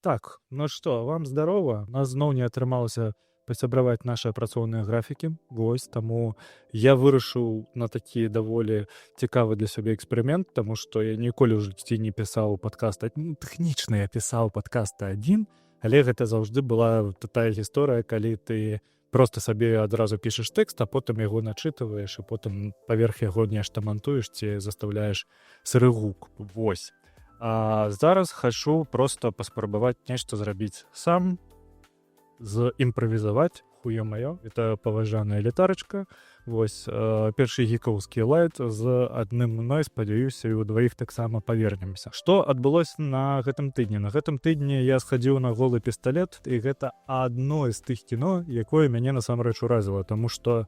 Так, ну што, вам здарова. У нас зноў не атрымалася пасябраваць нашыя працоўныя графікі. Вось, таму я вырашыў на такі даволі цікавы для сябе эксперымент, таму што я ніколі ў жыцці не пісаў падкаст. Ну, тэхнічна я пісаў падкасты адзін, але гэта заўжды была тая гісторыя, калі ты проста сабе адразу пішаш тэкст, а потым яго начытываеш, і потым паверх яго нешта мантуеш ці застаўляеш сыры гук. Вось. А зараз хачу проста паспрабаваць нешта зрабіць сам, імправізаваць, хуё маё, это паважаная літарачка. Вось, першы гікаўскі лайт з адным мной, спадзяюся, і ўдваіх таксама павернемся. Што адбылося на гэтым тыдні? На гэтым тыдні я схадзіў на голы пісталет, і гэта адно з тых кіно, якое мяне насамрэч уразіла, таму што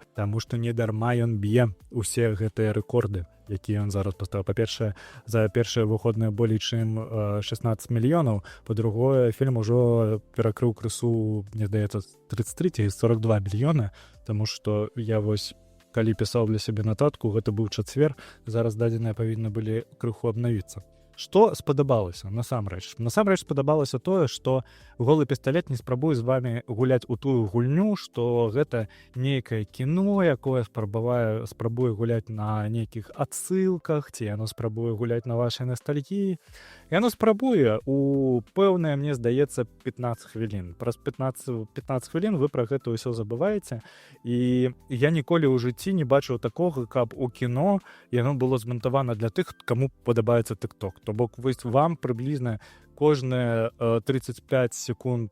не дарма ён б'е усе гэтыя рэкорды, якія ён зараз паставіў. Па-першае, за першыя выходныя болей чым 16 мільёнаў, па-другое, фільм ужо перакрыў крысу, мне здаецца, 33 ці 42 мільёны, таму што я вось калі пісаў для сябе нататку, гэта быў чацвер, зараз дадзеныя павінны былі крыху абнавіцца. Што спадабалася насамрэч? Насамрэч спадабалася тое, што голы пісталет не спрабуе з вами гуляць у тую гульню, што гэта нейкае кіно, якое спрабуе гуляць на нейкіх адсылках, ці яно спрабуе гуляць на вашай настальгіі. Яно спрабуе у пэўнае, мне здаецца, 15 хвілін. Праз 15 хвілін вы пра гэта ўсё забываеце. І я ніколі ў жыцці не бачыў такога, каб у кіно яно было змантавана для тых, каму падабаецца TikTok. То бок, вам прыблізна кожныя 35 секунд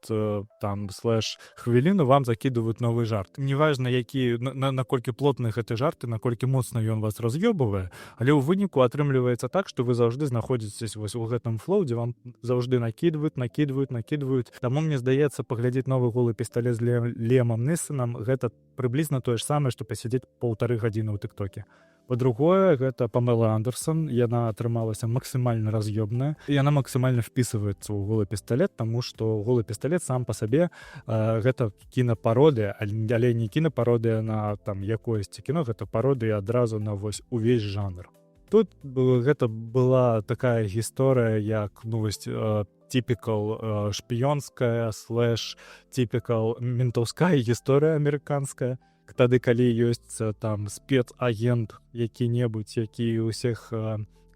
там слэш хвіліну вам закідваюць новы жарт. Неважна, наколькі плотны гэты жарт і наколькі моцна ён вас раз'ёбывае, але ў выніку атрымліваецца так, што вы заўжды знаходзіцесь вось у гэтым флоу, дзе вам заўжды накідваюць. Таму мне здаецца, паглядзець новы голы пісталет з Лемам Нісанам гэта прыблізна тое ж самае, што пасядзець 1,5 гадзіны ў тыктоке. Па-другое, гэта Памела Андерсон, яна атрымалася максімальна раз'ёбная, і яна максімальна впісваецца ў голы пісталет, таму што голы пісталет сам па сабе гэта кінапародыя, але не кінапародыя на там якоесьці кіно, гэта пародыя адразу на вось увесь жанр. Тут гэта была такая гісторыя, як типікал шпіёнская слэш типікал ментаўская гісторыя амерыканская. Тады, калі ёсць там спецагент які-небудзь, які ўсіх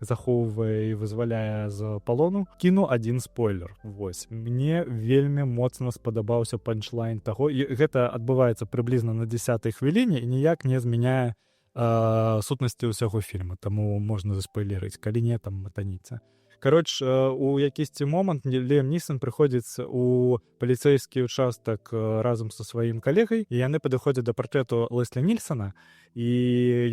захоўвае і вызваляе з палону. Кіну адзін спойлер. Вось. Мне вельмі моцна спадабаўся панчлайн таго. І гэта адбываецца прыблізна на 10-й хвіліне і ніяк не змяняе сутнасці ўсяго фільма. Таму можна заспойлерыць. Калі не, там матаніца. Кароч, у якісьці момант Лем Нісан прыходзіць у паліцэйскі участак разам са сваім калегай, і яны падыходзяць да партрэту Леслі Нільсона, і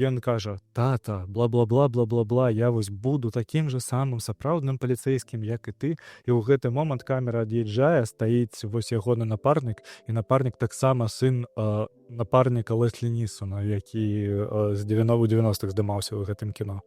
ён кажа: «Тата, бла-бла-бла, я вось буду такім же самым сапраўдным паліцэйскім, як і ты». І ў гэты момант камера ад'язджае, стаіць вось ягоны напарнік, і напарнік таксама сын напарніка Леслі Нісона, які з 90-х здымаўся ў гэтым кіно.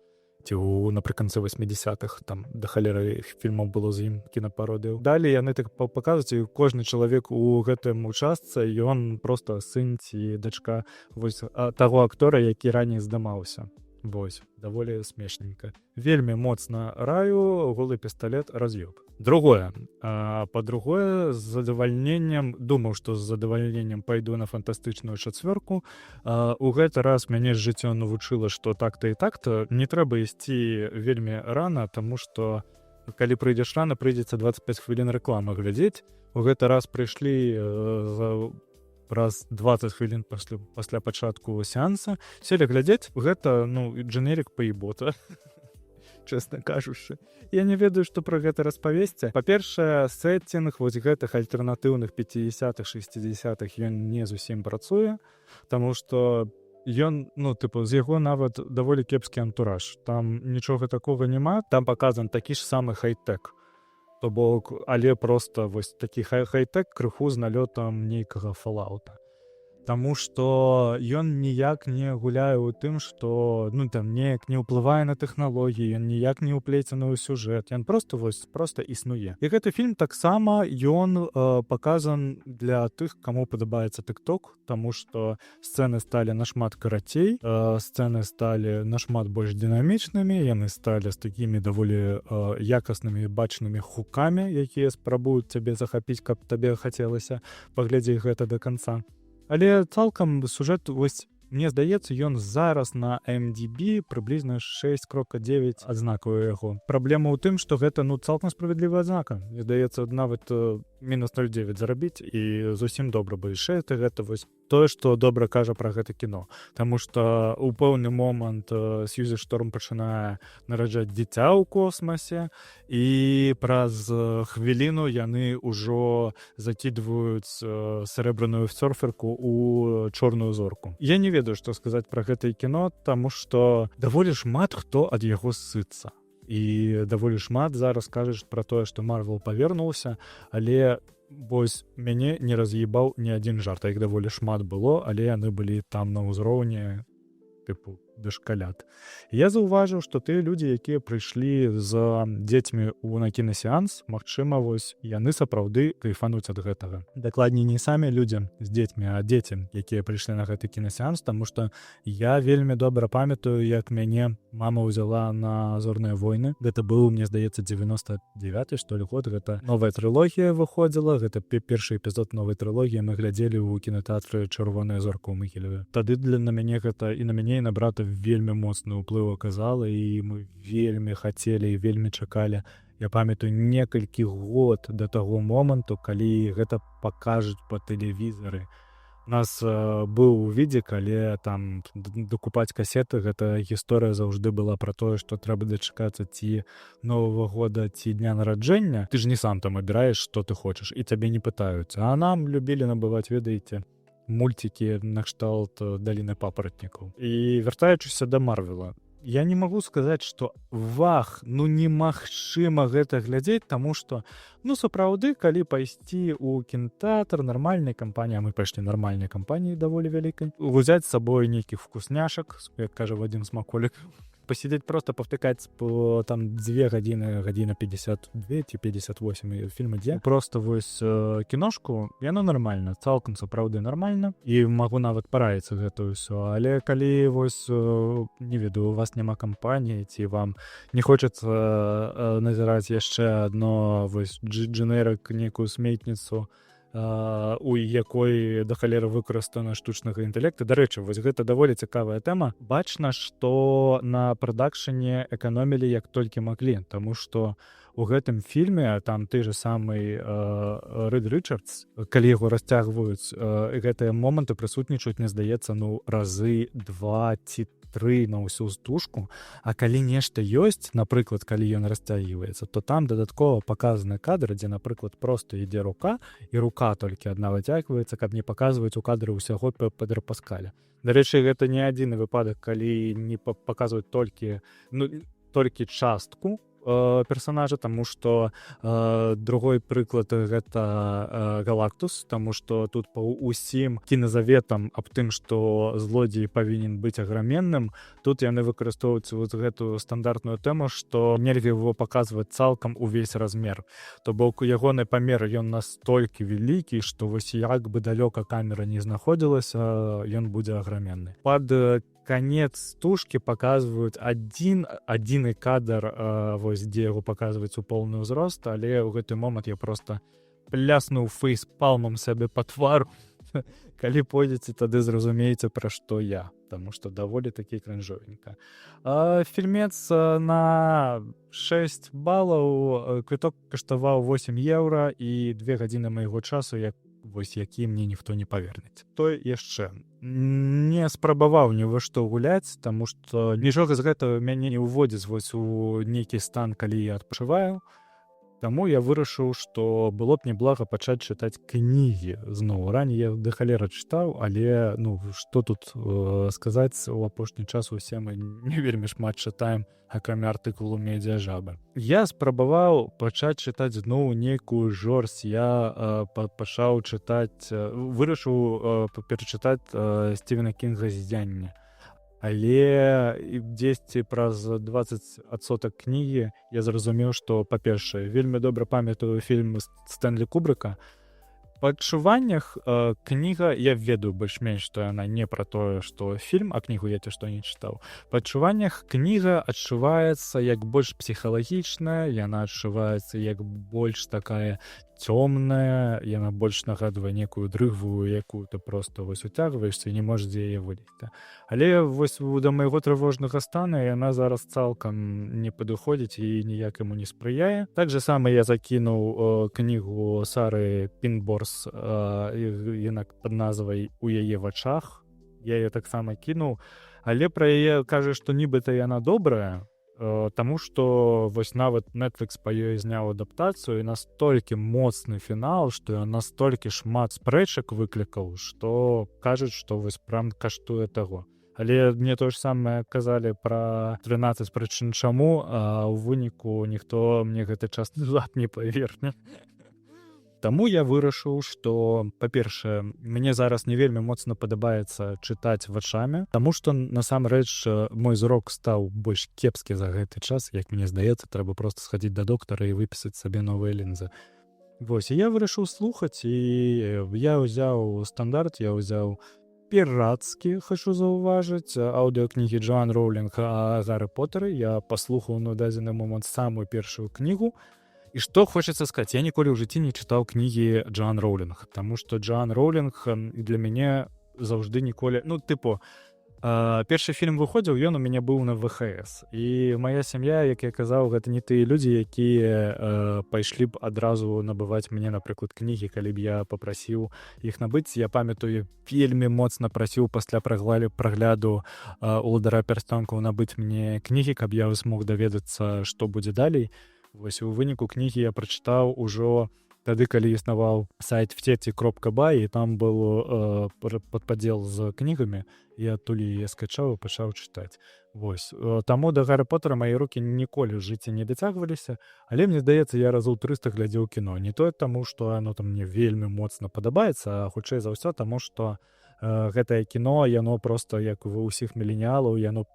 Ці напрыканцы 80-х, там да халеры фільмаў было з ім кінапародыяў. Далей яны так паказваюць, і кожны чалавек у гэтым участцы, ён проста сын ці дачка вось таго актора, які раней здымаўся. Вось, даволі смешненька. Вельмі моцна раю, голы пісталет раз'ёб. Другое. Па-другое, з задавальненнем, думаў, што з задавальненнем пайду на фантастычную чацвёрку. У гэты раз мяне жыццё навучыла, што так-то і так-то не трэба ісці вельмі рана, таму што калі прыйдзеш рана, прыйдзецца 25 хвілін рэкламы глядзець. У гэты раз прыйшлі праз 20 хвілін пасля пачатку сеанса, селі глядзець, гэта, дженерік паебота, чэсна кажучы. Я не ведаю, што пра гэта распавесці. Па-першае, сеттинг вось гэтых альтэрнатыўных 50-х, 60-х ён не зусім працуе, таму што ён, з яго нават даволі кепскі антураж. Там нічога такога няма, там паказан такі ж самы хай-тэк. То бок, але проста вось такі хай-тэк крыху з налётам нейкага фалаута. Таму што ён ніяк не гуляе ў тым, што там неяк не ўплывае на тэхналогіі, ён ніяк не ўплецены ў сюжэт, ён проста існуе. І гэты фільм таксама ён паказан для тых, каму падабаецца TikTok, таму што сцэны сталі нашмат карацей, сцэны сталі нашмат больш дынамічнымі, яны сталі з такімі даволі якаснымі бачнымі хукамі, якія спрабуюць цябе захапіць, каб табе хацелася паглядзець гэта да канца. Але цалкам сюжэт, вось, мне здаецца, ён зараз на IMDb прыблізна 6.9 адзнакаў яго. Праблема ў тым, што гэта цалкам справядлівая адзнака. Мне здаецца, нават мінус 0,9 зарабіць і зусім добра, бо яшчэ гэта вось тое, што добра кажа пра гэта кіно. Таму што ў пэўны момант Сьюзі Шторм пачынае нараджаць дзіця ў космасе, і праз хвіліну яны ўжо закідваюць срэбраную сёрферку ў чорную зорку. Я не ведаю, што сказаць пра гэтае кіно, таму што даволі шмат хто ад яго сыцца. І даволі шмат зараз кажуць пра тое, што Марвел павернуўся, але вось мяне не раз'ебаў ні адзін жарт. Іх даволі шмат было, але яны былі там на ўзроўні тыпу дашкалят. Я заўважыў, што тыя людзі, якія прыйшлі з дзецьмі на кінасеанс, магчыма, вось яны сапраўды кайфануць ад гэтага. Дакладней, не самі людзі з дзецьмі, а дзеці, якія прыйшлі на гэты кінасеанс, таму што я вельмі добра памятаю, як мяне мама ўзяла на «Зорныя войны». Гэта быў, мне здаецца, 99-й, што ли, год. Гэта новая трылогія выходзіла, гэта першы эпізод новай трылогіі мы глядзелі ў кінатэатры «Чырвоная зорка» ў Магілеве. Тады на мяне гэта і на мяне, і на брата вельмі моцны ўплыў аказала, і мы вельмі хацелі і вельмі чакалі. Я памятаю некалькі год да таго моманту, калі гэта пакажуць па тэлевізары. У нас быў відзік, але там дакупаць касеты, гэта гісторыя заўжды была пра тое, што трэба дачакацца ці Новага года, ці дня нараджэння. Ты ж не сам там абіраеш, што ты хочаш, і цябе не пытаюць. А нам любілі набываць, ведаеце, мультики на кшталт «Даліны папаратнікаў». І вяртаючыся да Марвела, я не магу сказаць, што немагчыма гэта глядзець, таму што, сапраўды, калі пайсці ў кінатэатр нармальнай кампаніі, а мы пайшлі нармальнай кампаніі даволі вялікай, узяць з сабой нейкіх вкусняшак, як кажа Вадзім Смаколік, пасидзець проста павтыкаць по там 2 гадзіны, гадзіна 52 ці 58 фільм ідзе. Просто вось кіношку, яно нармальна, цалкам сапраўды нармальна, і магу нават параіцца гэта ўсё. Але калі вось, не ведаю, у вас няма кампаніі, ці вам не хочацца назіраць яшчэ адно вось дженерык, нейкую сметніцу, у якой да халеры выкарыстана штучнага інтэлекту. Дарэчы, вось гэта даволі цікавая тэма. Бачна, што на прадакшане эканомілі як толькі маглі, таму што у гэтым фільме там ты же самы Рэд Рычардс, калі яго расцягваюць, гэтыя моманты прысутнічаюць, мне здаецца, разы 2 ці 3 на ўсю стужку, а калі нешта ёсць, напрыклад, калі ён расцягваецца, то там дадаткова паказаны кадр, дзе, напрыклад, проста ідзе рука, і рука толькі адна выцягваецца, каб не паказваць у кадры ўсяго Педра Паскаля. Дарэчы, гэта не адзіны выпадак, калі не паказваюць толькі частку персонажа, таму што другой прыклад гэта Галактус, таму што тут па ўсім кіназаветам аб тым, што злодзей павінен быць аграменным, тут яны выкарыстоўваюць вот гэтую стандартную тэму, што нельга его паказваць цалкам увесь размер. То бок ягоны памер, ён настолькі вялікі, што вось як бы далёка камера не знаходзілася, ён будзе аграменны. Пад конец стужкі паказваюць адзіны кадр, вось дзе яго паказваюць у поўны ўзрост, але ў гэты момант я проста пляснуў фейспалмам сабе па твару. Калі пойдзеце, тады зразумееце, пра што я, таму што даволі такі крынжовенька. Фільмец на 6 балаў, квіток каштаваў 8 еўра і 2 гадзіны майго часу, вось які мне ніхто не павернець. Той яшчэ не спрабаваў ні во што гуляць, таму што нічога з гэтага мяне не ўводзіць вось у нейкі стан, калі я адпачываю. Таму я вырашыў, што было б неблага пачаць чытаць кнігі зноў. Раней я да халеры чытаў, але ну што тут сказаць, у апошні час усе мы не вельмі шмат чытаем, акрамя артыкулу «Медзіажаба». Я спрабаваў пачаць чытаць зноў нейкую жорсць. Я пачаў чытаць, вырашыў перачытаць Стівена Кінга «Ззянне». Але дзесьці праз 20% кнігі я зразумеў, што, па-першае, вельмі добра памятаю фільм Стэнлі Кубрыка. Па адчуваннях кніга, я ведаю больш-менш, што яна не пра тое, што фільм, а кнігу я што не чытаў. Па адчуваннях кніга адчуваецца як больш псіхалагічная, яна адчуваецца як больш такая цёмная, яна больш нагадвае некую дрыгву, якую ты проста уцягваешся і не можаш дзе яе вылезці. Але вось да майго трывожнага стана яна зараз цалкам не падыходзіць і ніяк яму не спрыяе. Так же сама я закінуў кнігу Сары Пінборс, яна пад назвай «У яе вачах». Я яе таксама кінуў, але пра яе кажа, што нібыта яна добрая, таму што вось нават Netflix па ёй зняў адаптацыю, і настолькі моцны фінал, што ён настолькі шмат спрэчак выклікаў, што кажуць, што вось прям каштуе таго. Але мне тое ж самае казалі пра 13 прычын чаму, а ў выніку ніхто мне гэты час назад не паверне. Таму я вырашыў, што, па-першае, мне зараз не вельмі моцна падабаецца чытаць вачамі, таму што насамрэч мой зрок стаў больш кепскі за гэты час. Як мне здаецца, трэба проста схадзіць да доктара і выпісаць сабе новыя лінзы. Вось, і я вырашыў слухаць, і я ўзяў стандарт, я ўзяў пірацкі, хачу заўважыць, аўдыокнігі Джоан Роўлінг о Гарры Потары. Я паслухаў на дадзены момант самую першую кнігу. І што хочацца сказаць, я ніколі ў жыцці не чытаў кнігі Джоан Роўлінг, таму што Джоан Роўлінг для мяне заўжды ніколі... Ну, тыпу, першы фільм выходзіў, ён у мяне быў на ВХС. І мая сям'я, як я казаў, гэта не тыя людзі, якія пайшлі б адразу набываць мне, напрыклад, кнігі, калі б я папрасіў іх набыць. Я памятаю, вельмі моцна прасіў пасля прагляду «Уладара пярстонкаў» набыць мне кнігі, каб я змог даведацца, што будзе далей. Вось у выніку кнігі я прачытаў ужо тады, калі існаваў сайт втеці.бай, і там был падпадзел з кнігамі, я адтуль яе скачаў і пачаў чытаць. Вось. Таму да Гарры Потара мае рукі ніколі ў жыцці не дацягваліся, але мне здаецца, я разоў 300 глядзеў кіно. Не тое таму, што оно там мне вельмі моцна падабаецца, а хутчэй за ўсё таму, што гэтае кіно, яно проста, як ва ўсіх міленіалаў, яно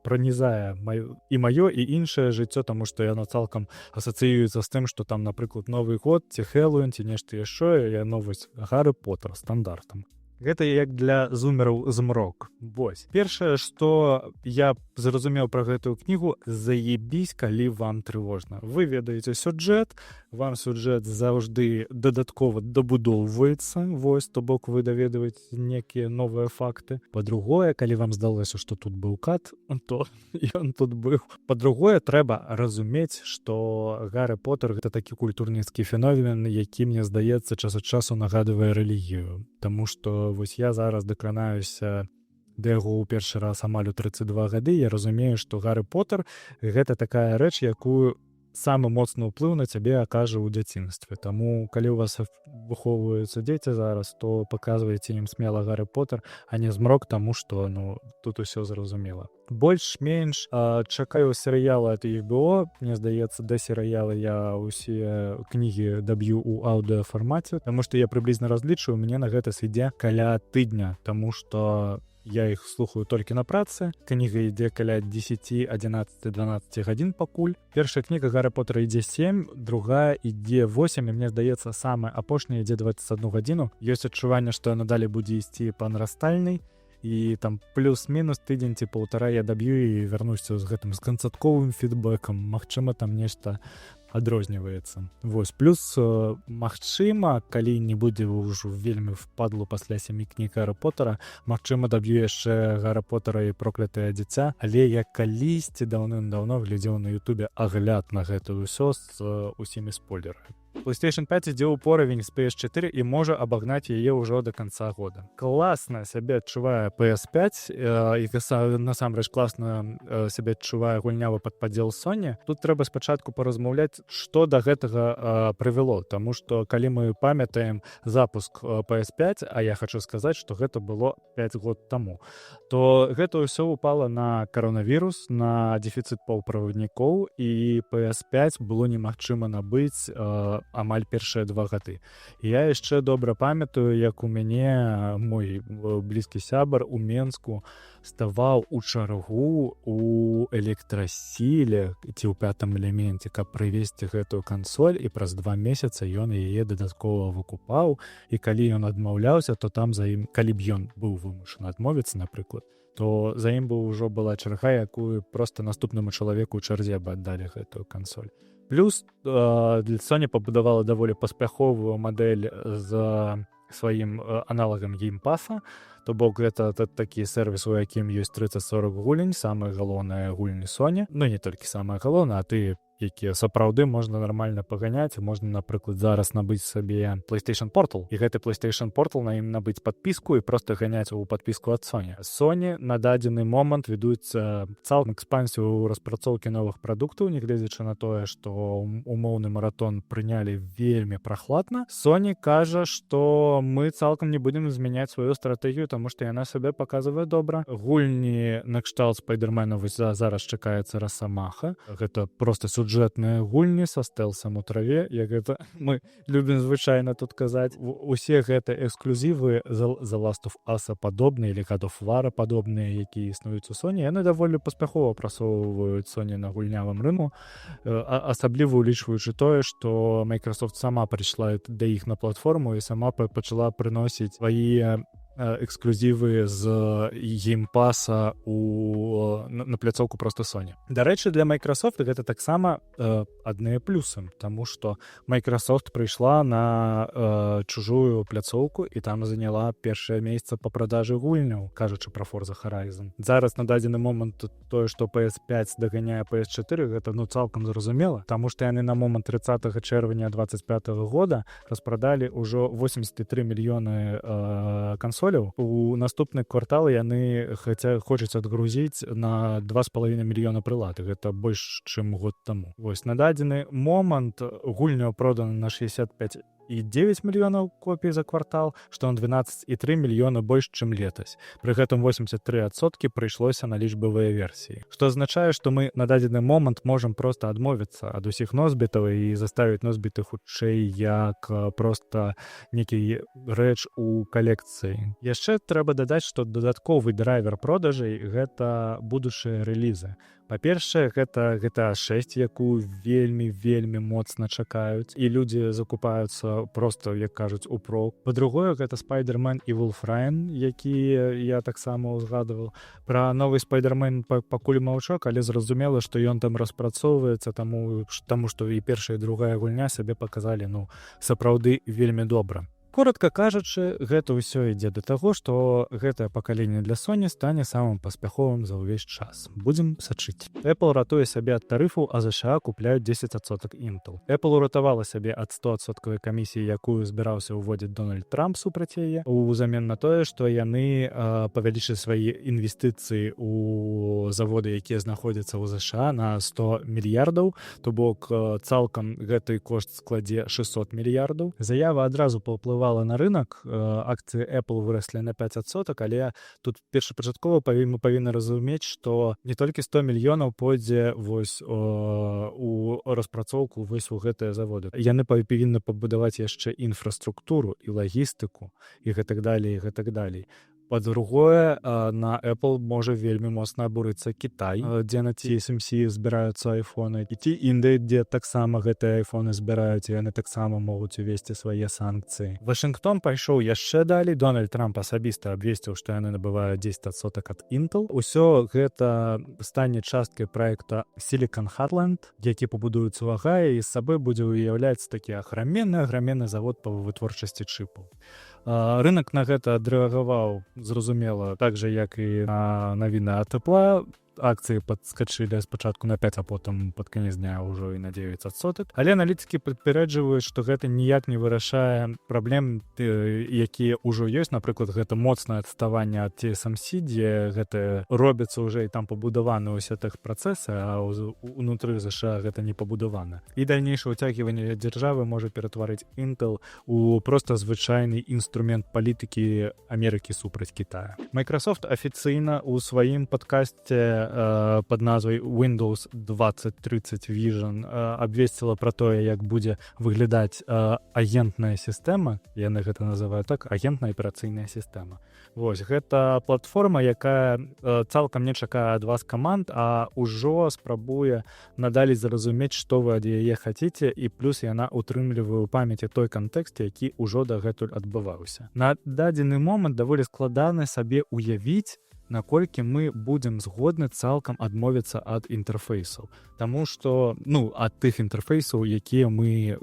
пранізае і маё, і іншае жыццё, таму што яно цалкам асацыюецца з тым, што там, напрыклад, Новы год, ці Хэллоуін, ці нешта яшчэ, яно вось Гарры Потар стандартам. Гэта як для зумераў змрок. Вось. Першае, што я зразумеў пра гэтую кнігу, заебісь, калі вам трывожна. Вы ведаеце сюжэт, вам сюжэт заўжды дадаткова дабудоўваецца, вось, то бок вы даведваеце некія новыя факты. Па-другое, калі вам здалося, што тут быў кат, то ён тут быў. Па-другое, трэба разумець, што Гарры Потар — гэта такі культурніцкі феномен, які, мне здаецца, час ад часу нагадвае рэлігію. Таму што вось я зараз дакранаюся да яго ў першы раз амаль у 32 гады, я разумею, што Гарры Потар — гэта такая рэч, якую самы моцны ўплыў на цябе акажа ў дзяцінстве. Таму, калі ў вас выхоўваюцца дзеці зараз, то паказвайце ім смела Гарры Потар, а не змрок, таму што, ну, тут усё зразумела. Больш-менш чакаю серыяла ад HBO. Мне здаецца, да серыяла я ўсе кнігі даб'ю ў аўдыафармаце, таму што я прыблізна разлічваю, мне на гэта сыдзе каля тыдня, таму што я іх слухаю толькі на працы. Кніга ідзе каля 10, 11, 12 гадзін пакуль. Першая кніга Гарры Потара ідзе 7, другая ідзе 8, і мне здаецца, самая апошняя ідзе 21 гадзіну. Ёсць адчуванне, што яна далей будзе ісці па нарастальнай, і там плюс-мінус тыдзень ці паўтара я даб'ю і вярнуся з гэтым з канцатковым фідбэкам. Магчыма, там нешта адрозніваецца. Вось, плюс, магчыма, калі не будзе ўжо вельмі впадлу пасля 7 кніг Гарры Потара, магчыма, даб'ю яшчэ Гарры Потара і проклятае дзіця, але я калісьці даўным-даўно глядзеў на Ютубе агляд на гэта ўсё з усімі спойлерамі. PlayStation 5 ідзе ў поравень з PS4 і можа абагнаць яе ўжо до конца года. Класна сябе адчувае PS5 і насамрэч класна сябе адчувае гульнявы падпадзел Sony. Тут трэба спачатку паразмаўляць, што да гэтага прывяло, таму што калі мы памятаем запуск PS5, а я хочу сказаць, што гэта было 5 год таму, то гэта ўсё упала на каронавірус, на дэфіцыт паўправаднікоў, і PS5 было немагчыма набыць амаль першыя 2 гады. Я яшчэ добра памятаю, як у мяне мой блізкі сябар у Менску ставаў у чаргу у электрасіле ці ў 5-м элеменце, каб прывезці гэтую кансоль, і праз 2 месяца ён яе дадаткова выкупаў, і калі ён адмаўляўся, то там за ім, калі б ён быў вымушаны адмовіцца, напрыклад, то за ім бы ўжо была чарга, якую проста наступнаму чалавеку ў чарзе бы аддалі гэтую кансоль. Плюс Sony пабудавала даволі паспяховую мадэль з сваім аналагам геймпаса, то бок гэта такі сервіс, у якім ёсць 30-40 гулень, самыя галоўныя гульні Sony, ну не толькі самыя галоўныя, а ты якія сапраўды можна нармальна паганяць. Можна, напрыклад, зараз набыць сабе PlayStation Portal, і гэты PlayStation Portal на ім набыць падпіску і проста ганяць у падпіску ад Sony. Sony на дадзены момант ведуецца цалкам экспансію ў распрацоўкі новых прадуктаў, нягледзячы на тое, што умоўны маратон прынялі вельмі прахладна. Sony кажа, што мы цалкам не будзем змяняць сваю стратэгію, таму што яна сабе паказвае добра. Гульні накшталт Спайдермена зараз чакаецца Расамаха. Гэта проста сюжэтныя гульні са стэлсам у траве, як гэта мы любім звычайна тут казаць. Усе гэта эксклюзівы The Last of Us падобныя или God of War падобныя, якія існуюць у Sony, яны даволі паспяхова прасоўваюць Sony на гульнявым рынку, асабліва улічваючы тое, што Microsoft сама прыйшла да іх на платформу і сама пачала прыносіць свае эксклюзівы з геймпаса на пляцоўку проста Sony. Дарэчы, для Microsoft гэта таксама адныя плюсы, таму што Microsoft прыйшла на чужую пляцоўку і там заняла першае месца па продажы гульняў, кажучы пра Forza Horizon. Зараз на дадзены момант тое, што PS5 даганяе PS4, гэта цалкам зразумела, таму што яны на момант 30 чэрвеня 2025 года распрадалі ўжо 83 мільёны кансолей. У наступны квартал яны хочуць адгрузіць на 2,5 мільёна прылад. Гэта больш, чым год таму. Вось на дадзены момант гульня продана на 65,9 мільёнаў копій за квартал, што на 12,3 мільёна больш, чым летась. Пры гэтым 83% прыйшлося на лічбавыя версіі. Што азначае, што мы на дадзены момант можам проста адмовіцца ад усіх носьбітаў і заставіць носьбіты хутчэй як проста некі рэч у калекцыі. Яшчэ трэба дадаць, што дадатковы драйвер продажай гэта будучыя рэлізы. Па-першае, гэта GTA 6, якую вельмі моцна чакаюць, і людзі закупаюцца проста, як кажуць, упрок. Па-другое, гэта Spider-Man і Wolfenstein, які я таксама узгадываў. Пра новы Spider-Man пакуль маўчок, але зразумела, што ён там распрацоўваецца, таму што і першая і другая гульня сабе паказалі, сапраўды вельмі добра. Коротка кажучы, гэта ўсё ідзе да таго, што гэтае пакаленне для Sony стане самым паспяховым за ўвесь час. Будзем сачыць. Apple ратуе сябе ад тарыфу, а США купляюць 10% Intel. Apple уратавала сябе ад 100% камісіі, якую збіраўся ўводзіць Дональд Трамп супраць яе, узамен на тое, што яны павялічылі свае інвестыцыі ў заводы, якія знаходзяцца ў США на 100 мільярдаў, то бок цалкам гэты кошт складзе 600 мільярдаў. Заява адразу паўплывала на рынок, акцыі Apple выраслі на 5%, але тут першапачаткова мы павінны разумець, што не толькі 100 мільёнаў пойдзе вось у распрацоўку вось у гэтыя заводы. Яны павінны пабудаваць яшчэ інфраструктуру і лагістыку і гэтак далей. Па-другое, на Apple можа вельмі моцна абурыцца Кітай, дзе на TSMC збіраюцца айфоны, і ці Індыя, дзе таксама гэтыя айфоны збіраюць, і яны таксама могуць увесці свае санкцыі. Вашынгтон пайшоў яшчэ далей. Дональд Трамп асабіста абвесціў, што яны набываюць 10% ад Intel. Усё гэта стане часткай праекта Silicon Heartland, які пабудуецца ў Агайі, і з сабой будзе уяўляць такі аграменны завод па вытворчасці чыпаў. Рынок на гэта адрэагаваў, зразумела, так жа, як і на навіны ад Apple. акцыі падскачылі спачатку на 5, а потым пад канец дня ўжо і на 9%. Але аналітыкі папярэджваюць, што гэта ніяк не вырашае праблем, якія ўжо ёсць. Напрыклад, гэта моцнае адставанне ад TSMC, дзе гэта робіцца ўжо і там пабудаваны ўсе тых працэсы, а ўнутры ЗША гэта не пабудавана. І дальнейшае ўцягванне дзяржавы можа ператварыць Intel у проста звычайны інструмент палітыкі Амерыкі супраць Китая. Microsoft афіцыйна ў сваім падкасце пад назвай Windows 2030 Vision абвесціла пра тое, як будзе выглядаць агентная сістэма, яны гэта называюць так, агентная аперацыйная сістэма. Вось, гэта платформа, якая цалкам не чакае ад вас каманд, а ўжо спрабуе надалей зразумець, што вы ад яе хаціце, і плюс яна утрымлівае ў памяці той кантэкст, які ўжо дагэтуль адбываўся. На дадзены момант даволі складана сабе уявіць, наколькі мы будзем згодны цалкам адмовіцца ад інтэрфейсаў. Таму што, ад тых інтэрфейсаў, якія мы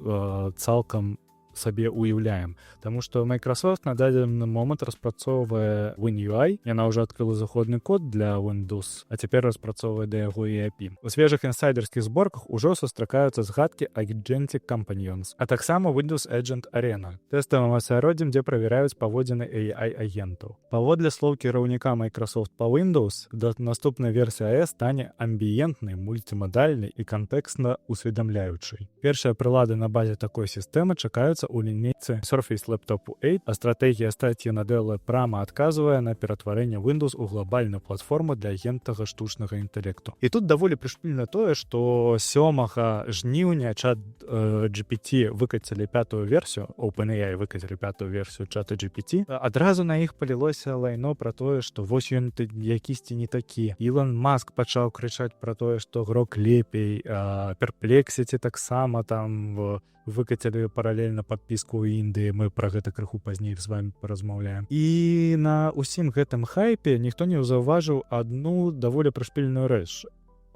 цалкам сабе уяўляем. Таму што Microsoft на дадзены момант распрацоўвае WinUI, яна ўжо адкрыла заходны код для Windows, а цяпер распрацоўвае да яго і API. У свежых інсайдерскіх зборках ужо сустракаюцца згадкі Agentic Companions, а таксама Windows Agent Arena, тэставым асяроддзем, дзе правяраюць паводзіны AI-агентаў. Паводле слоў кіраўніка Microsoft па Windows, наступная версія AES стане амбіентнай, мультимадальнай і кантэкстна усведамляючай. Першыя прылады на базе такой сістэмы чакаюцца у лінейцы Surface Laptop 8, а стратэгія Сатья Наделла прама адказвае на ператварэнне Windows у глобальную платформу для агентага штучнага інтэлекту. І тут даволі прышпільна тое, што 7 жніўня чат GPT выкацілі 5-ю версію, OpenAI выкацілі 5-ю версію чата GPT. Адразу на іх палілося лайно пра тое, што вось ён якісьці не такі. Ілон Маск пачаў крычаць пра тое, што Грок лепей, Perplexity таксама там выкацілі паралельна падпіску ў Індыі, мы пра гэта крыху пазней з вами паразмаўляем. І на ўсім гэтым хайпе ніхто не заўважыў адну даволі прышпільную рэч.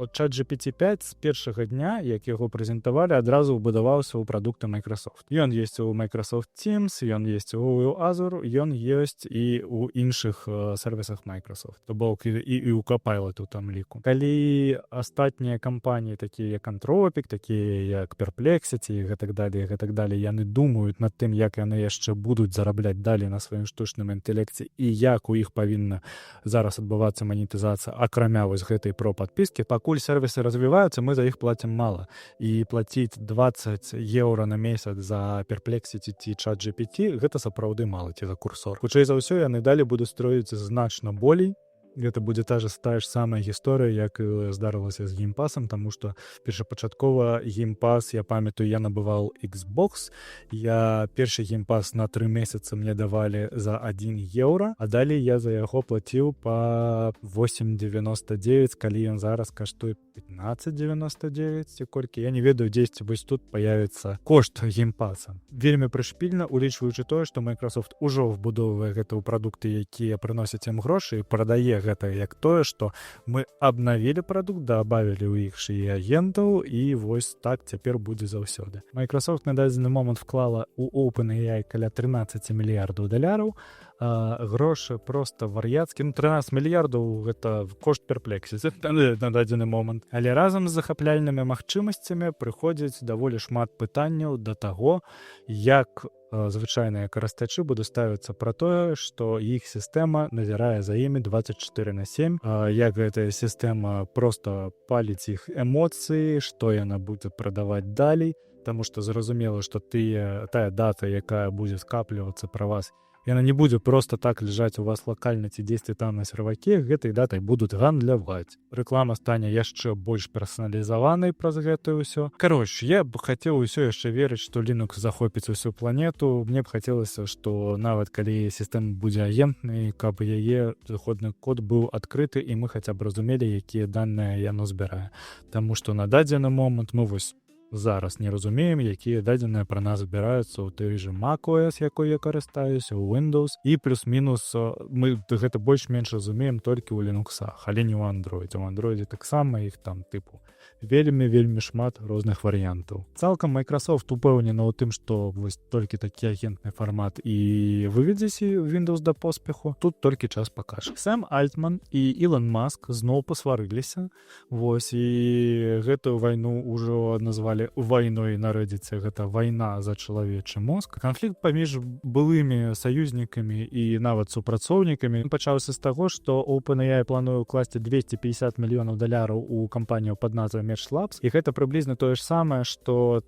От чат GPT-5 з першага дня, як яго прэзентавалі, адразу ўбудаваўся ў прадукты Microsoft. Ён ёсць у Microsoft Teams, ён ёсць у Azure, ён ёсць і ў іншых сервісах Microsoft. То бок і ў Copilot у там ліку. Калі астатнія кампаніі, такія як Anthropic, такія як Perplexity і гэтак далей, яны думаюць над тым, як яны яшчэ будуць зарабляць далей на сваім штучным інтэлекце і як у іх павінна зараз адбывацца манетызацыя, акрамя вось гэтай про падпіскі, пакуль сервисы развиваются, мы за их платим мало. И платить 20 евро на месяц за Perplexity ці чат GPT, гэта сапраўды мала, ці за курсор. Хутчэй за ўсё, яны далі будуць строіць значна болей. Гэта будзе тая ж самая гісторыя, як і здарылася з геймпасам, таму што першапачаткова геймпас, я памятаю, я набываў Xbox, першы геймпас на 3 месяцы мне давалі за 1 еўра, а далей я за яго плаціў па 8,99, калі ён зараз каштуе 15,99 ці колькі. Я не ведаю, дзесьці вось тут появіцца кошт геймпаса. Вельмі прышпільна, улічваючы тое, што Microsoft ужо вбудоўвае гэта ў прадукты, якія прыносяць ім грошы, і прадае гэта як тое, што мы абнавілі прадукт, дабавілі ў іх і агентаў, і вось так цяпер будзе заўсёды. Microsoft на дадзены момант вклала ў OpenAI каля 13 мільярдаў даляраў, грошы проста вар'яцкі. 13 мільярдаў гэта кошт Perplexity на дадзены момант. Але разам з захапляльнымі магчымасцямі прыходзіць даволі шмат пытанняў да таго, як звычайныя карыстачы будуць ставіцца пра тое, што іх сістэма назірае за імі 24/7, як гэтая сістэма проста паліць іх эмоцыі, што яна будзе прадаваць далей, таму што зразумела, што тая дата, якая будзе скаплівацца пра вас, яна не будзе проста так ляжаць у вас лакальна ці дзесьці там на серваке, гэтай датай будуць гандляваць. Рэклама стане яшчэ больш персаналізаванай праз гэтае ўсё. Кароч, я б хацеў усё яшчэ верыць, што Linux захопіць усю планету. Мне б хацелася, што нават калі сістэма будзе агентнай, каб яе заходны код быў адкрыты, і мы хаця б разумелі, якія даныя яно збірае. Таму што на дадзены момант мы вось зараз не разумеем, якія дадзеныя пра нас збіраюцца ў той же macOS, якой я карыстаюся, у Windows, і плюс-мінус мы гэта больш-менш разумеем толькі ў Linux, але не ў Android. У Android таксама іх там тыпу вельмі шмат розных варыянтаў. Цалкам Microsoft упэўнена ў тым, што вось толькі такі агентны фармат і выведзеце Windows да поспеху. Тут толькі час пакажа. Сэм Альтман і Ілон Маск зноў пасварыліся. Вось, і гэтую вайну ўжо назвалі вайной на Reddit. Гэта вайна за чалавечы мозг. Канфлікт паміж былымі саюзнікамі і нават супрацоўнікамі пачаўся з таго, што OpenAI плануе ўкласці $250 мільёнаў у кампанію пад назвай Mesh Labs, і гэта прыблізна тое ж самае, што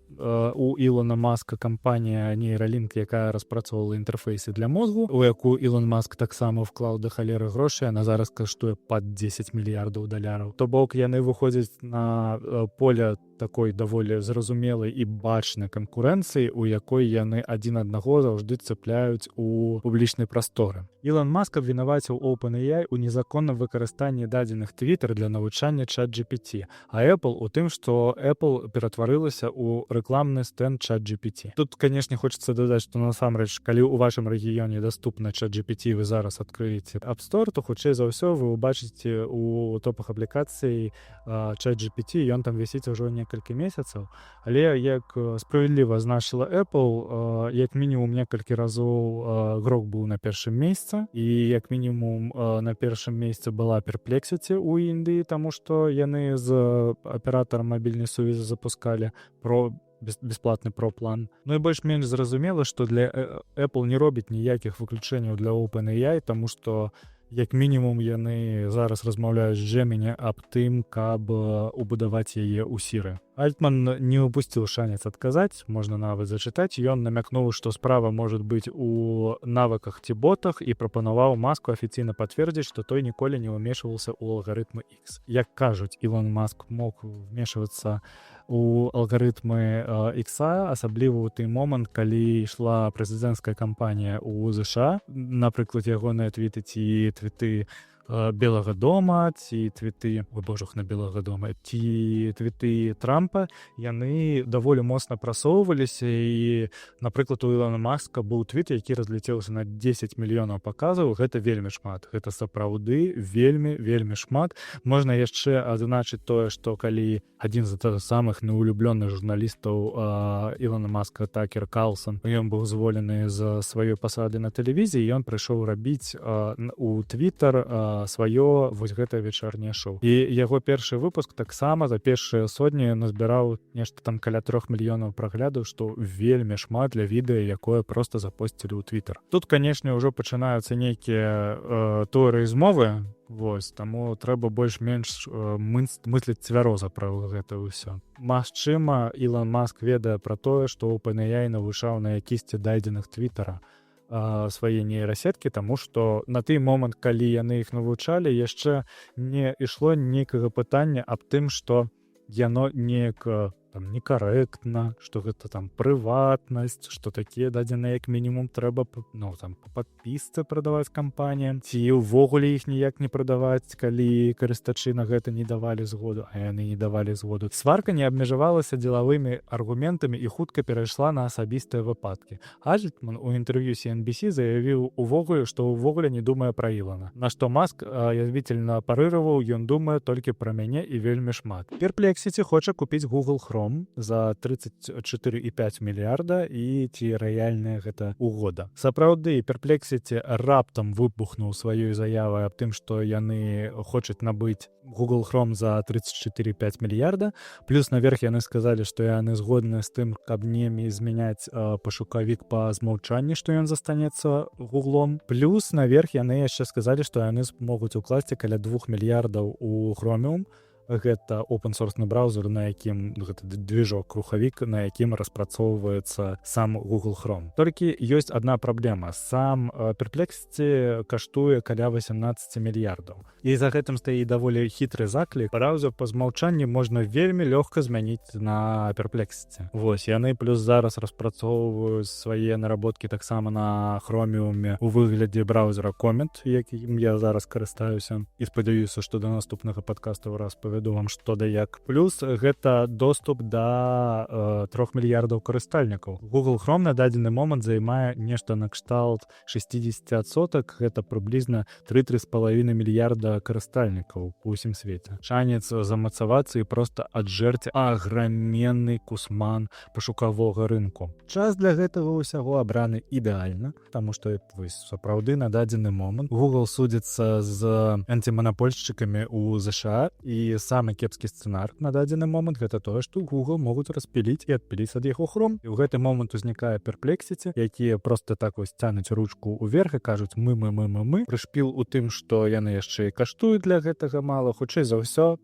у Ілона Маска кампанія Neuralink, якая распрацоўвала інтэрфейсы для мозгу, у якую Ілон Маск таксама вклаў да халеры грошай, яна зараз каштуе пад $10 мільярдаў. То бок яны выходзяць на поле такой даволі зразумелай і бачнай канкурэнцыі, у якой яны адзін аднаго заўжды цэпляюць у публічнай прасторы. Ілон Маск абвінаваціў OpenAI у незаконным выкарыстанні дадзеных Twitter для навучання ChatGPT, а Apple у тым, што Apple ператварылася ў рэкламны стэнд ChatGPT. Тут, канешне, хочацца дадаць, што насамрэч, калі ў вашым рэгіёне даступна ChatGPT, вы зараз адкрыеце App Store, то хутчэй за ўсё вы ўбачыце у топах аплікацый ChatGPT, ён там вісіць ужо некалькі месяцаў, але як справядліва азначыла Apple, як мінімум некалькі разоў Grok быў на першым месцы, і як мінімум на першым месцы была Perplexity ў Індыі, таму што яны з аператарам мабільнай сувязі запускалі бесплатны Pro-план. Ну і больш-менш зразумела, што для Apple не робіць ніякіх выключэнняў для OpenAI, таму што як мінімум яны зараз размаўляюць з Gemini аб тым, каб убудаваць яе ў Siri. Альтман не упусціў шанец адказаць, можна нават зачытаць. Ён намякнуў, што справа можа быць у навыках ці ботах і прапанаваў Маску афіцыйна пацвердзіць, што той ніколі не ўмешваўся ў алгарытмы X. Як кажуць, Ілон Маск мог вмешвацца у алгарытмы X, асабліва ў той момант, калі ішла прэзідэнцкая кампанія ў ЗША, напрыклад, ягоныя твіты ці твіты Белага дома, ці твіты, на Белага дома, ці твіты Трампа, яны даволі моцна прасоўваліся, і, напрыклад, у Ілона Маска быў твіт, які разляцеўся на 10 мільёнаў паказаў. Гэта вельмі шмат. Гэта сапраўды вельмі шмат. Можна яшчэ адзначыць тое, што калі адзін з самых неулюблёных журналістаў Ілона Маска, Такер Карлсон, ён быў зволены з сваёй пасады на тэлевізіі, ён прыйшоў рабіць у Твіттер сваё вось гэтае вечарняе шоу. І яго першы выпуск таксама за першыя сотні назбіраў нешта там каля 3 мільёнаў праглядаў, што вельмі шмат для відэа, якое проста запосцілі ў Твіттер. Тут, канешне, ўжо пачынаюцца нейкія тэорыі змовы, вось, таму трэба больш-менш мысліць цвяроза пра гэта ўсё. Магчыма, Ілон Маск ведае пра тое, што OpenAI навучаў на якісьці дадзеных Твіттера свае нейрасеткі, таму што на той момант, калі яны іх навучалі, яшчэ не ішло нейкага пытання аб тым, што яно неяк там некарэктна, што гэта там прыватнасць, што такія дадзеныя як мінімум трэба па падпісцы прадаваць кампаніям, ці ўвогуле іх ніяк не прадаваць, калі карыстачы на гэта не давалі згоду, а яны не давалі згоду. Сварка не абмежавалася дзелавымі аргументамі і хутка перайшла на асабістыя выпадкі. Альтман у інтэрв'ю CNBC заявіў увогуле, што ўвогуле не думае пра Ілона. На што Маск язвительна парыраваў, ён думае толькі пра мяне і вельмі шмат. Perplexity хоча купіць Google Chrome за 34,5 мільярда, і ці рэальная гэта угода. Сапраўды, Perplexity раптам выбухнуў сваёй заявай аб тым, што яны хочуць набыць Google Chrome за 34,5 мільярда. Плюс наверх яны сказалі, што яны згодны з тым, каб не змяняць пашукавік па змаўчанні, што ён застанецца Гуглом. Плюс наверх яны яшчэ сказалі, што яны могуць укласці каля 2 мільярдаў у Chromium. Гэта open-source браузер, на якім гэта движок, рухавік, на якім распрацоўваецца сам Google Chrome. Толькі ёсць адна праблема. Сам Perplexity каштуе каля 18 мільярдаў. І за гэтым стаіць даволі хітры заклік. Браузер па змаўчанні можна вельмі лёгка змяніць на Perplexity. Вось, яны плюс зараз распрацоўваюць свае наработкі таксама на Chromium у выглядзе браузера Comet, якім я зараз карыстаюся. І спадзяюся, што да наступнага падкаста раз распавяду вам што да як. Плюс гэта доступ да 3 мільярдаў карыстальнікаў. Google Chrome на дадзены момант займае нешта накшталт 60%, гэта прыблізна 3,5 мільярда карыстальнікаў па ўсім свеце. Шанец замацавацца і проста аджэрці аграменны кусман пашукавога рынку. Час для гэтага ўсяго абраны ідэальна, таму што сапраўды на дадзены момант Google судзіцца з антиманапольшчыкамі ў ЗША, і самы кепскі сцэнар на дадзены момант гэта тое, што Google могуць распіліць і адпіліць ад яго Chrome. І ў гэты момант узнікае Perplexity, якія проста так вось цянуць ручку ўверх і кажуць мы. Прышпіл у тым, што яны яшчэ і каштуюць для гэтага мала. Хутчэй за ўсё,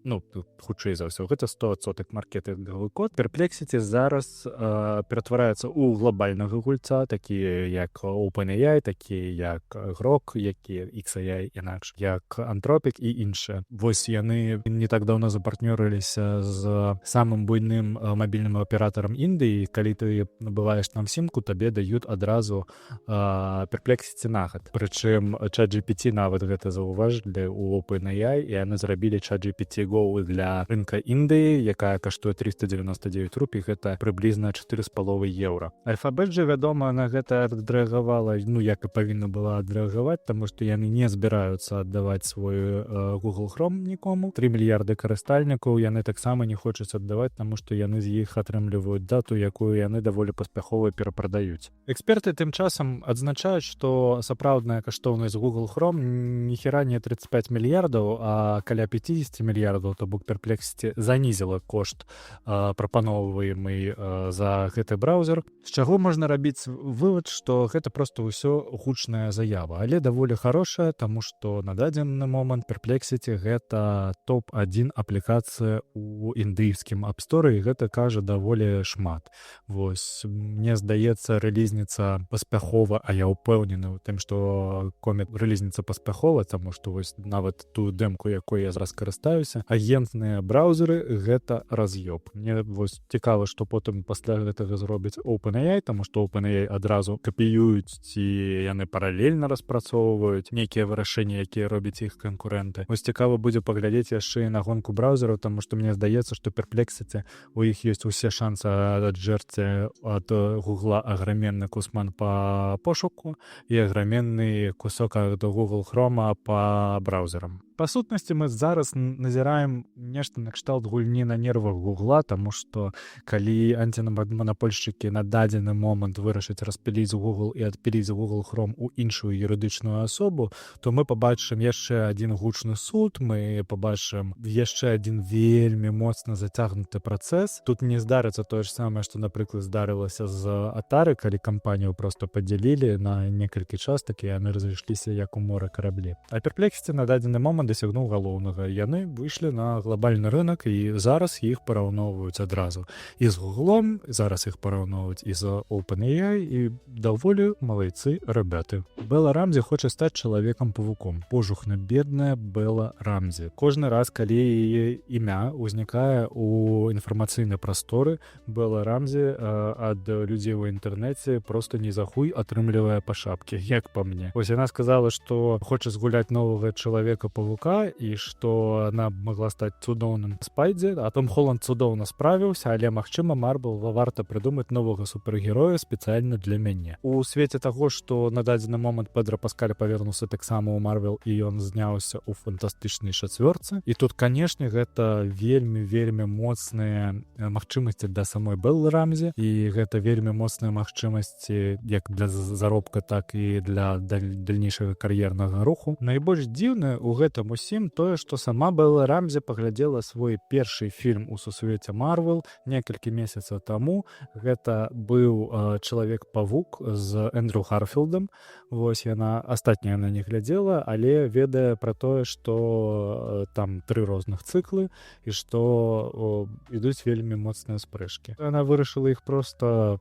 гэта 100% маркетынгавы код. Perplexity зараз ператвараецца ў глобальнага гульца, такія як OpenAI, такія як Grok, якія XAI інакш, як Anthropic і іншыя. Вось яны не так даўно запартнёрыліся з самым буйным мабільным аператарам Індыі. Калі ты набываеш там сімку, табе даюць адразу Perplexity на год. Прычым ChatGPT нават гэта заўважылі ў OpenAI, і яны зрабілі ChatGPT Go для рынка Індыі, якая каштуе 399 рупій, гэта прыблізна 4,5 еўра. Alphabet жа, вядома, на гэта адрэагавала, як і павінна была адрэагаваць, таму што яны не збіраюцца аддаваць свой Google Chrome нікому. 3 мільярды карыстальнікаў яны таксама не хочуць аддаваць, таму што яны з іх атрымліваюць дату, якую яны даволі паспяхова перапрадаюць. Эксперты тым часам адзначаюць, што сапраўдная каштоўнасць Google Chrome ніхера не 35 мільярдаў, а каля 50 мільярдаў, то бок Perplexity занізіла кошт прапаноўваемы за гэты браузер. З чаго можна рабіць вывад, што гэта проста ўсё гучная заява, але даволі хорошая, таму што на дадзены момант Perplexity гэта топ-1 аплікацыя ў індыйскім App Store, і гэта кажа даволі шмат. Вось, мне здаецца, рэлізніца паспяхова, а я ўпэўнены ў тым, што комет рэлізніца паспяхова, таму што вось нават тую дэмку, якой я зараз карыстаюся, агентныя браузеры гэта раз'ёб. Мне вось цікава, што потым пасля гэтага зробіць OpenAI, таму што OpenAI адразу капіююць, ці яны паралельна распрацоўваюць нейкія вырашэнні, якія робяць іх канкурэнты. Вось цікава будзе паглядзець яшчэ і на гонку браузераў, таму што мне здаецца, што Perplexity у іх ёсць усе шансы аджэрці ад Гугла аграменны кусман па пошуку і аграменны кусок ад Google Chrome па браузерам. Па сутнасці, мы зараз назіраем нешта накшталт гульні на нервах Гугла, таму што калі антиманапольшчыкі на дадзены момант вырашаць распіліць Google і адпіліць Google Chrome у іншую юрыдычную асобу, то мы пабачым яшчэ адзін гучны суд, мы пабачым яшчэ адзін вельмі моцна зацягнуты працэс. Тут не здарыцца тое ж самае, што, напрыклад, здарылася з Atari, калі кампанію проста падзялілі на некалькі частак, і яны разышліся як у моры караблі. А Perplexity на дадзены момант дасягнуў галоўнага. Яны выйшлі на глобальны рынок, і зараз іх параўноўваюць адразу. І з Гуглом, зараз іх параўноўваюць і з OpenAI, і даволі малайцы рабяты. Белла Рамзі хоча стаць чалавекам-павуком. Пожухна бедная Белла Рамзі. Кожны раз, калі яе імя ўзнікае ў інфармацыйнай прасторы, Белла Рамзі ад людзей у інтэрнэце проста не захуй атрымлівае па шапке, як па мне. Вось яна сказала, што хоча згуляць новага чалавека-павука, і што она могла стаць цудоўным Спайдзе, а Том Холланд цудоўна справіўся, але, магчыма, Марвел варта прыдумаць новага супергероя спецыяльна для мяне. У свеце таго, што на дадзены момант Педро Паскаль павернуўся таксама ў Марвел, і ён зняўся ў фантастычнай чацвёрцы. І тут, канешне, гэта вельмі моцныя магчымасці для самой Беллы Рамзі, і гэта вельмі моцныя магчымасці як для заробка, так і для дальнейшага кар'ернага руху. Найбольш дзіўнае ў гэтым усім тое, што сама Белла Рамзі паглядзела свой першы фільм у сусвеце Марвел некалькі месяцаў таму. Гэта быў Чалавек-павук з Эндрю Гарфілдам. Вось яна, астатняя яна не глядзела, але ведае пра тое, што там 3 розных цыклы і што ідуць вельмі моцныя спрэчкі. Яна вырашыла іх проста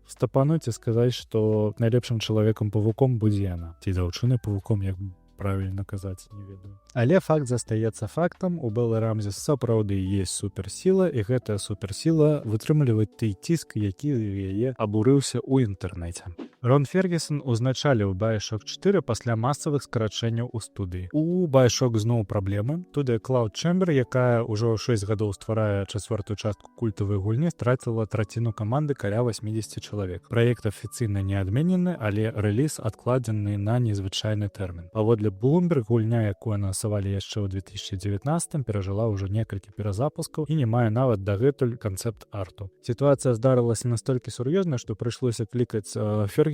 стапануць і сказаць, што найлепшым чалавекам-павуком будзе яна. Ці дзяўчынай-павуком, як правильна казаць, не ведаю. Але факт застаецца фактам, у Беллы Рамзі сапраўды есть суперсіла, і гэтая суперсіла вытрымлівае той ціск, які яе абурыўся ў інтэрнэце. Рон Фергюсон узначаліў Bioshock 4 пасля масавых скарачэнняў у студыі. У Bioshock зноў праблемы. Туды Клауд Чэмбер, якая ўжо 6 гадоў стварае чацвёртую частку культавай гульні, страціла траціну каманды каля 80 чалавек. Праект афіцыйна не адменены, але рэліз адкладзены на незвычайны тэрмін. Паводле Bloomberg, гульня, якую анансавалі яшчэ ў 2019 перажыла ўжо некалькі перазапускаў і не мае нават дагэтуль канцэпт-арту. Сітуацыя здарылася настолькі сур'ёзна, што прыйшлося клікаць Фергюсона,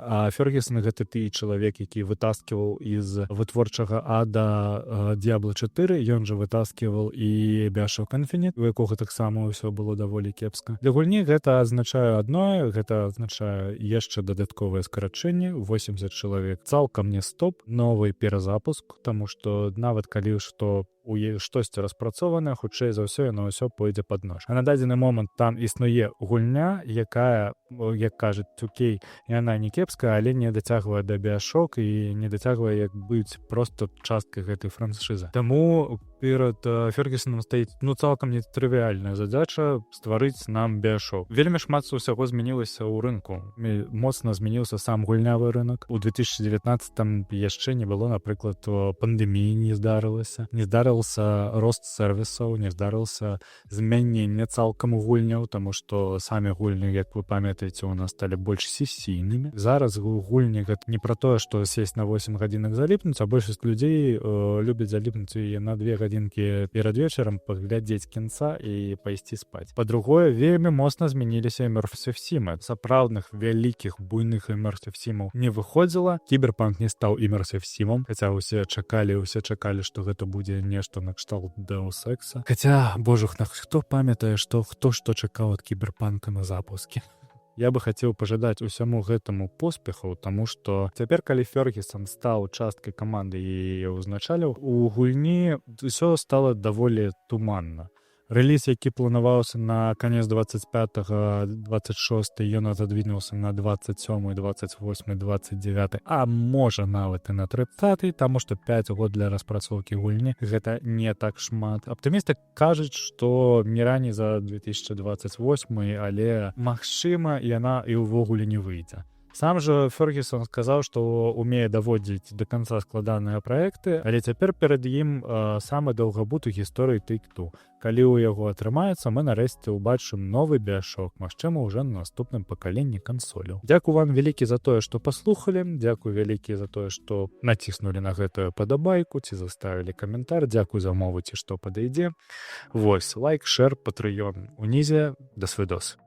а Фергюсон гэта ты чалавек, які вытаскиваў з вытворчага ада Diablo 4, ён жа вытаскиваў і Bioshock Infinite, у якога таксама ўсё было даволі кепска. Для гульні гэта азначае адное, гэта азначае яшчэ дадатковае скарачэнне, 80 чалавек, цалкам не стоп, новы перазапуск, таму што нават калі што у штосьці распрацованае, хутчэй за ўсё яно ўсё пойдзе пад нож. А на дадзены момант там існуе гульня, якая, як кажуць 2K, яна не кепская, але не дацягвае да Bioshock і не дацягвае як быць проста часткай гэтай франшызы. Таму перад Фергюсоном стаіць цалкам нетрывіальная задача стварыць нам Bioshock. Вельмі шмат усяго змянілася ў рынку. Моцна змяніўся сам гульнявы рынок. У 2019 яшчэ не было, напрыклад, пандэміі не здарылася. Не здарылася рост сервісаў, не здарылася змяненне цалкам гульняў, таму што самі гульні, як вы памятаеце, у нас сталі больш сесійнымі. Зараз гульні гэта не пра тое, што сесть на 8 гадзінак заліпнуць, а большасць людзей любяць заліпнуць яе на 2 гадзінкі перад вечарам, паглядзець кінца і пайсці спаць. Па-другое, вельмі моцна змяніліся immersive сімы. Сапраўдных вялікіх буйных immersive сімаў не выходзіла. Кіберпанк не стаў immersive сімам, хаця ўсе чакалі, што гэта будзе нешта на кшталт Deus Ex. Хаця, божух, хто памятае, хто што чакаў ад кіберпанка на запуске. Я бы хацеў пажадаць усяму гэтаму поспеху, таму што цяпер, калі Фергюсон стаў часткай каманды і ўзначаліў, у гульні ўсё стала даволі туманна. Рэліз, які планаваўся на канец 25-26, ён задвінуўся на 27, 28, 29, а можа нават і на 30, таму што 5 год для распрацоўкі гульні гэта не так шмат. Аптымісты кажуць, што не раней за 2028, але магчыма, яна і ўвогуле не выйдзе. Сам жа Фергюсон сказаў, што умее даводзіць да канца складаныя праекты, але цяпер перад ім самы даўгабут у гісторыі Take-Two. Калі ў яго атрымаецца, мы нарэшце ўбачым новы Bioshock, магчыма, ўжо на наступным пакаленні кансоляў. Дзякую вам вялікі за тое, што паслухалі, дзякую вялікі за тое, што націснулі на гэтую падабайку, ці заставілі каментар, дзякую за мову, ці што падыйдзе. Вось, лайк, шэр, патрыён унізе, да свідос.